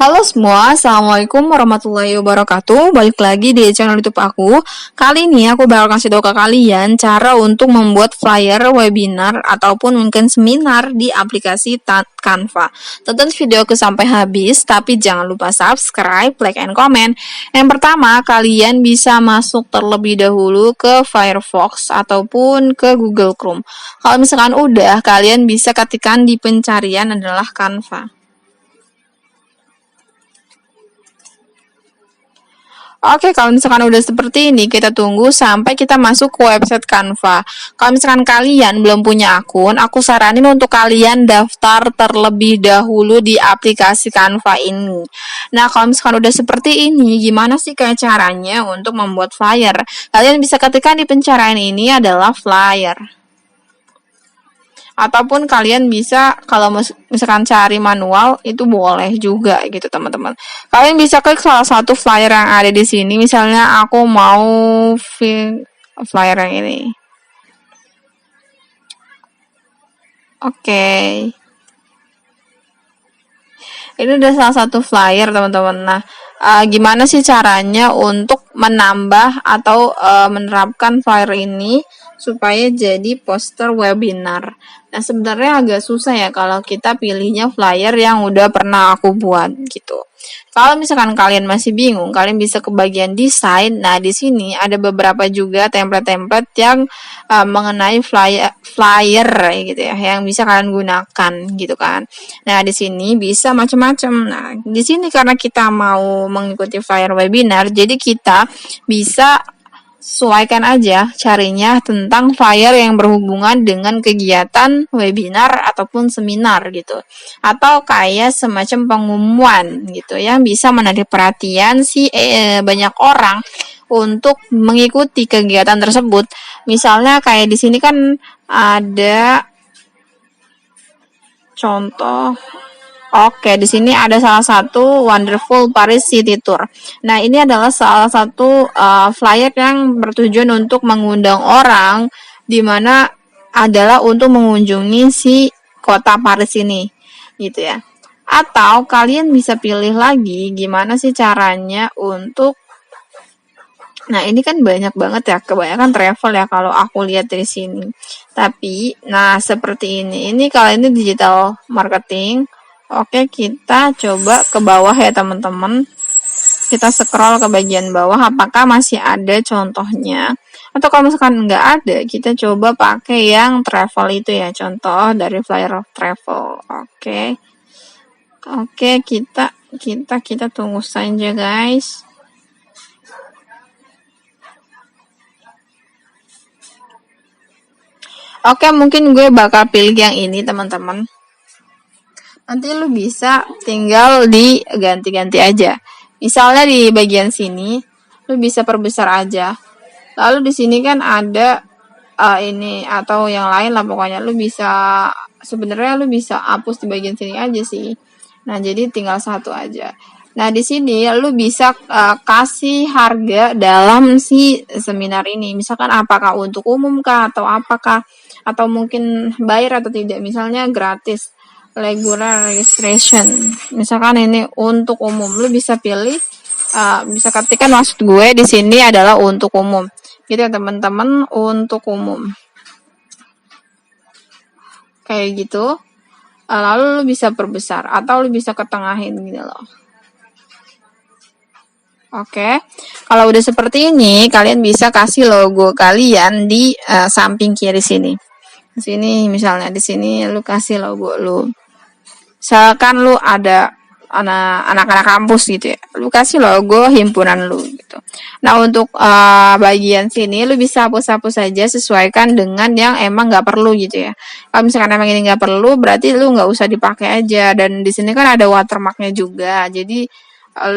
Halo semua, Assalamualaikum warahmatullahi wabarakatuh. Balik lagi di channel YouTube aku. Kali ini aku bakal kasih tahu ke kalian cara untuk membuat flyer webinar ataupun mungkin seminar di aplikasi Canva. Tonton video aku sampai habis, tapi jangan lupa subscribe, like, and comment. Yang pertama, kalian bisa masuk terlebih dahulu ke Firefox ataupun ke Google Chrome. Kalau misalkan udah, kalian bisa ketikkan di pencarian adalah Canva. Oke, kalau misalkan udah seperti ini, kita tunggu sampai kita masuk ke website Canva. Kalau misalkan kalian belum punya akun, aku saranin untuk kalian daftar terlebih dahulu di aplikasi Canva ini. Nah, kalau misalkan udah seperti ini, gimana sih kayak caranya untuk membuat flyer? Kalian bisa ketikkan di pencarian ini adalah flyer. Ataupun kalian bisa kalau misalkan cari manual itu boleh juga gitu teman-teman. Kalian bisa klik salah satu flyer yang ada di sini. Misalnya aku mau flyer yang ini. Oke. Ini udah salah satu flyer teman-teman. Nah, gimana sih caranya untuk menambah atau menerapkan flyer ini supaya jadi poster webinar? Nah, sebenarnya agak susah ya kalau kita pilihnya flyer yang udah pernah aku buat gitu. Kalau misalkan kalian masih bingung, kalian bisa ke bagian desain. Nah, di sini ada beberapa juga template-template yang mengenai flyer gitu ya, yang bisa kalian gunakan gitu kan. Nah, di sini bisa macam-macam. Nah, di sini karena kita mau mengikuti flyer webinar, jadi kita bisa sesuaikan aja carinya tentang flyer yang berhubungan dengan kegiatan webinar ataupun seminar gitu. Atau kayak semacam pengumuman gitu yang bisa menarik perhatian banyak orang untuk mengikuti kegiatan tersebut. Misalnya kayak di sini kan ada contoh. Oke, di sini ada salah satu Wonderful Paris City Tour. Nah, ini adalah salah satu flyer yang bertujuan untuk mengundang orang di mana adalah untuk mengunjungi si kota Paris ini, gitu ya. Atau kalian bisa pilih lagi gimana sih caranya untuk. Nah, ini kan banyak banget ya, kebanyakan travel ya kalau aku lihat dari sini. Tapi, nah seperti ini. Ini kalau ini digital marketing. Oke, kita coba ke bawah ya teman-teman. Kita scroll ke bagian bawah, apakah masih ada contohnya. Atau kalau misalkan nggak ada, kita coba pakai yang travel itu ya. Contoh dari flyer travel. Oke, kita tunggu saja guys. Oke, mungkin gue bakal pilih yang ini teman-teman. Nanti lu bisa tinggal diganti-ganti aja. Misalnya di bagian sini, lu bisa perbesar aja. Lalu di sini kan ada ini atau yang lain lah pokoknya. Sebenarnya lu bisa hapus di bagian sini aja sih. Nah, jadi tinggal satu aja. Nah, di sini lu bisa kasih harga dalam si seminar ini. Misalkan apakah untuk umum kah atau apakah atau mungkin bayar atau tidak. Misalnya gratis, regular registration. Misalkan ini untuk umum, lu bisa pilih bisa ketikkan maksud gue di sini adalah untuk umum. Gitu ya teman-teman, untuk umum. Kayak gitu. Lalu lu bisa perbesar atau lu bisa ketengahin gitu loh. Oke, kalau udah seperti ini, kalian bisa kasih logo kalian di samping kiri sini. Di sini misalnya di sini lu kasih logo lu. Misalkan lu ada anak-anak kampus gitu ya, lu kasih logo himpunan lu gitu. Nah, untuk bagian sini lu bisa hapus-hapus saja, sesuaikan dengan yang emang nggak perlu gitu ya. Kalau misalkan emang ini nggak perlu, berarti lu nggak usah dipakai aja. Dan di sini kan ada watermarknya juga, jadi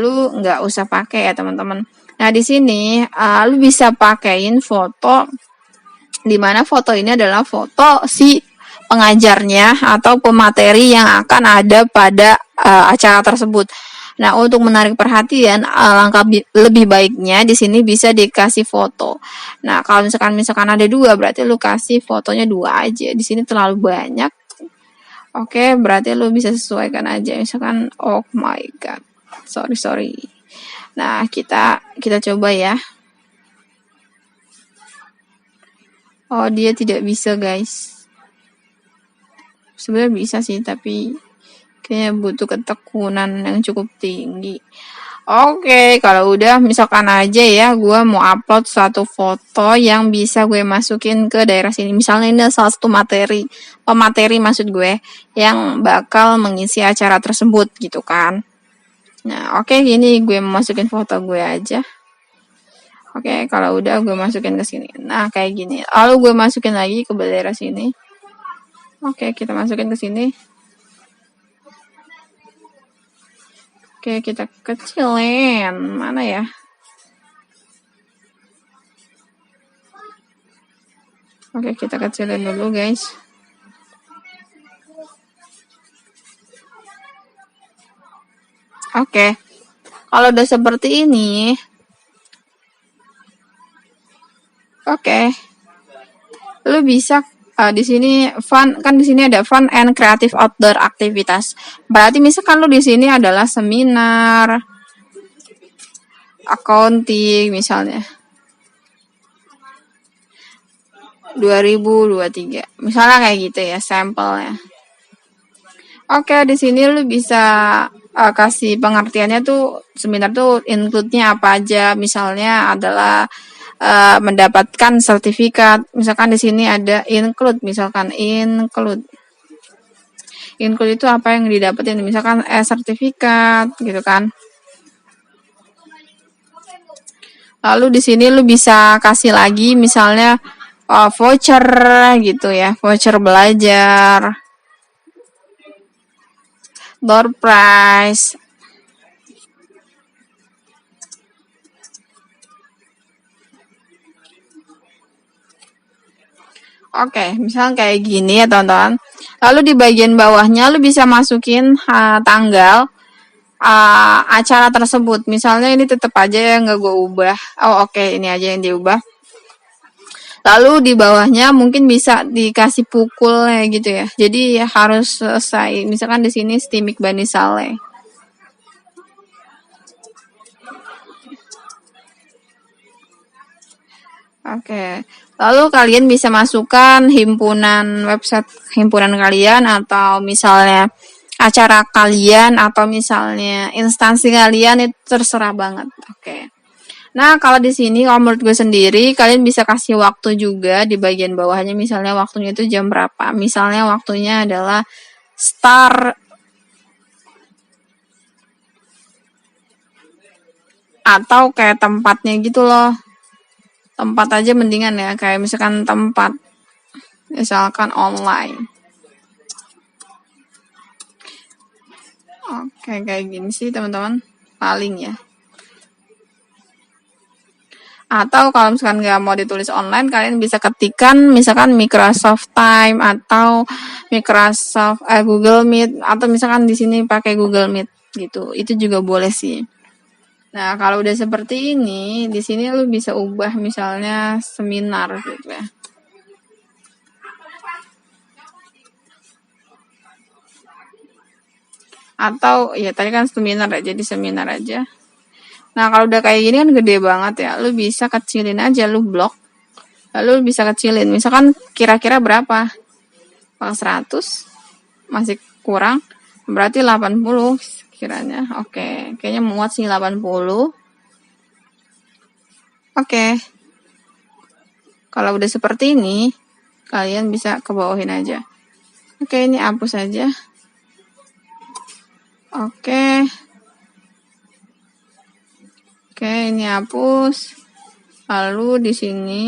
lu nggak usah pakai ya teman-teman. Nah, di sini lu bisa pakein foto, dimana foto ini adalah foto si pengajarnya atau pemateri yang akan ada pada acara tersebut. Nah, untuk menarik perhatian, langkah lebih baiknya di sini bisa dikasih foto. Nah, kalau misalkan ada 2, berarti lu kasih fotonya 2 aja. Di sini terlalu banyak. Oke, berarti lu bisa sesuaikan aja. Misalkan, oh my god. Sorry. Nah, kita coba ya. Oh, dia tidak bisa, guys. Sebenarnya bisa sih, tapi kayaknya butuh ketekunan yang cukup tinggi. Oke, kalau udah misalkan aja ya gue mau upload suatu foto yang bisa gue masukin ke daerah sini. Misalnya ini salah satu pemateri maksud gue yang bakal mengisi acara tersebut gitu kan. Nah, oke, gini gue masukin foto gue aja. Oke, kalau udah gue masukin ke sini. Nah, kayak gini. Lalu gue masukin lagi ke daerah sini. Oke, kita masukin ke sini. Oke, kita kecilin. Mana ya? Oke, kita kecilin dulu, guys. Oke. Kalau udah seperti ini, oke. Lu bisa di sini fun, kan di sini ada fun and creative outdoor activities. Berarti misalkan lu di sini adalah seminar, accounting misalnya. 2023. Misalnya kayak gitu ya sampelnya. Oke, di sini lu bisa kasih pengertiannya tuh seminar tuh include-nya apa aja. Misalnya adalah mendapatkan sertifikat. Misalkan di sini ada include, misalkan include itu apa yang didapetin, misalkan sertifikat gitu kan. Lalu di sini lu bisa kasih lagi misalnya voucher gitu ya, voucher belajar, door prize. Oke, misalnya kayak gini ya teman-teman. Lalu di bagian bawahnya lu bisa masukin tanggal acara tersebut. Misalnya ini tetap aja yang nggak gue ubah. Oh oke, ini aja yang diubah. Lalu di bawahnya mungkin bisa dikasih pukulnya gitu ya. Jadi harus selesai. Misalkan di sini Stimik Bani Saleh. Oke. Lalu kalian bisa masukkan website himpunan kalian atau misalnya acara kalian atau misalnya instansi kalian, itu terserah banget. Oke. Nah, kalau di sini kalau menurut gue sendiri, kalian bisa kasih waktu juga di bagian bawahnya, misalnya waktunya itu jam berapa. Misalnya waktunya adalah start atau kayak tempatnya gitu loh. Tempat aja mendingan ya, kayak misalkan tempat, misalkan online. Oke, kayak gini sih teman-teman, paling ya. Atau kalau misalkan nggak mau ditulis online, kalian bisa ketikkan misalkan Microsoft Time atau Microsoft Google Meet, atau misalkan di sini pakai Google Meet gitu. Itu juga boleh sih. Nah, kalau udah seperti ini, di sini lu bisa ubah misalnya seminar gitu ya. Atau ya tadi kan seminar ya, jadi seminar aja. Nah, kalau udah kayak gini kan gede banget ya. Lu bisa kecilin aja, lu blok. Lalu lu bisa kecilin. Misalkan kira-kira berapa? 100? Masih kurang. Berarti 80 kiranya. Oke, kayaknya muat sih 80. Oke. Kalau udah seperti ini, kalian bisa ke bawahin aja. Oke, ini hapus aja. Oke, ini hapus. Lalu di sini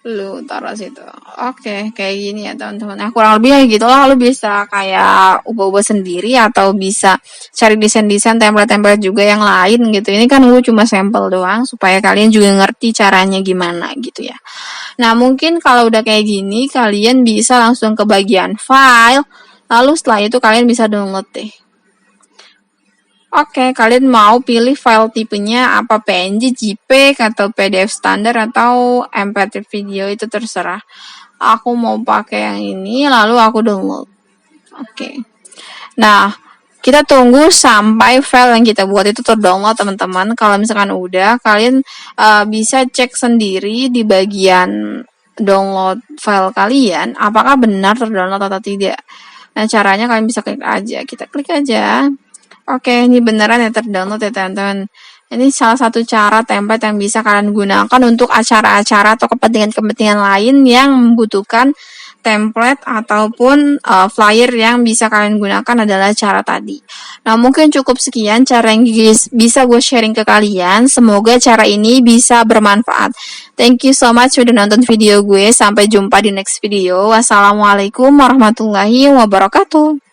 lu taruh situ. Oke, kayak gini ya teman-teman. Nah, kurang lebih kayak gitu lah. Lu bisa kayak ubah-ubah sendiri atau bisa cari desain-desain template-template juga yang lain gitu. Ini kan gue cuma sampel doang supaya kalian juga ngerti caranya gimana gitu ya. Nah, mungkin kalau udah kayak gini, kalian bisa langsung ke bagian file. Lalu setelah itu kalian bisa download deh. Oke, kalian mau pilih file tipenya apa, PNG, JPEG, atau PDF standar, atau MP3 video, itu terserah. Aku mau pakai yang ini, lalu aku download. Oke. Nah, kita tunggu sampai file yang kita buat itu terdownload teman-teman. Kalau misalkan udah, kalian bisa cek sendiri di bagian download file kalian apakah benar terdownload atau tidak. Nah, caranya kalian bisa klik aja. Kita klik aja. Oke, ini beneran ya terdownload ya teman-teman. Ini salah satu cara template yang bisa kalian gunakan untuk acara-acara atau kepentingan-kepentingan lain yang membutuhkan template ataupun flyer yang bisa kalian gunakan adalah cara tadi. Nah, mungkin cukup sekian cara yang bisa gue sharing ke kalian. Semoga cara ini bisa bermanfaat. Thank you so much sudah nonton video gue. Sampai jumpa di next video. Wassalamualaikum warahmatullahi wabarakatuh.